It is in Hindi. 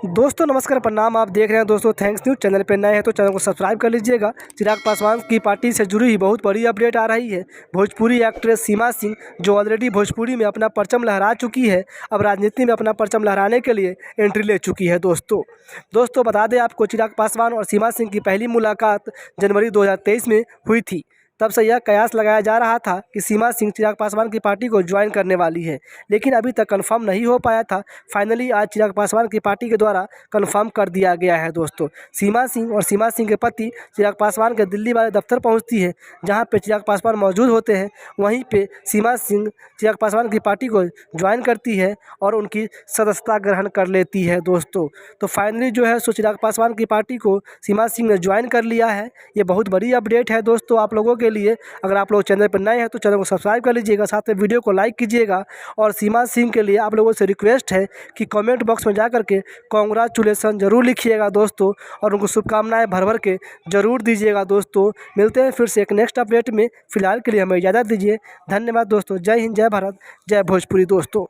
दोस्तों नमस्कार प्रणाम। आप देख रहे हैं दोस्तों थैंक्स न्यूज़। चैनल पर नए हैं तो चैनल को सब्सक्राइब कर लीजिएगा। चिराग पासवान की पार्टी से जुड़ी ही बहुत बड़ी अपडेट आ रही है। भोजपुरी एक्ट्रेस सीमा सिंह जो ऑलरेडी भोजपुरी में अपना परचम लहरा चुकी है, अब राजनीति में अपना परचम लहराने के लिए एंट्री ले चुकी है। दोस्तों बता दें आपको, चिराग पासवान और सीमा सिंह की पहली मुलाकात जनवरी 2023 में हुई थी। तब से यह कयास लगाया जा रहा था कि सीमा सिंह चिराग पासवान की पार्टी को ज्वाइन करने वाली है, लेकिन अभी तक कंफर्म नहीं हो पाया था। फाइनली आज चिराग पासवान की पार्टी के द्वारा कंफर्म कर दिया गया है। दोस्तों सीमा सिंह और सीमा सिंह के पति चिराग पासवान के दिल्ली वाले दफ्तर पहुंचती है, जहां पे चिराग पासवान मौजूद होते हैं। वहीं पे सीमा सिंह चिराग पासवान की पार्टी को ज्वाइन करती है और उनकी सदस्यता ग्रहण कर लेती है। दोस्तों तो फाइनली जो है सो चिराग पासवान की पार्टी को सीमा सिंह ने ज्वाइन कर लिया है। ये बहुत बड़ी अपडेट है दोस्तों आप लोगों के लिए। अगर आप लोग चैनल पर नए हैं तो चैनल को सब्सक्राइब कर लीजिएगा, साथ में वीडियो को लाइक कीजिएगा। और सीमा सिंह के लिए आप लोगों से रिक्वेस्ट है कि कमेंट बॉक्स में जा करके कॉन्ग्रेचुलेसन जरूर लिखिएगा दोस्तों, और उनको शुभकामनाएं भर भर के जरूर दीजिएगा। दोस्तों मिलते हैं फिर से एक नेक्स्ट अपडेट में। फिलहाल के लिए हमें इजाज़त दीजिए। धन्यवाद दोस्तों। जय हिंद, जय भारत, जय भोजपुरी दोस्तों।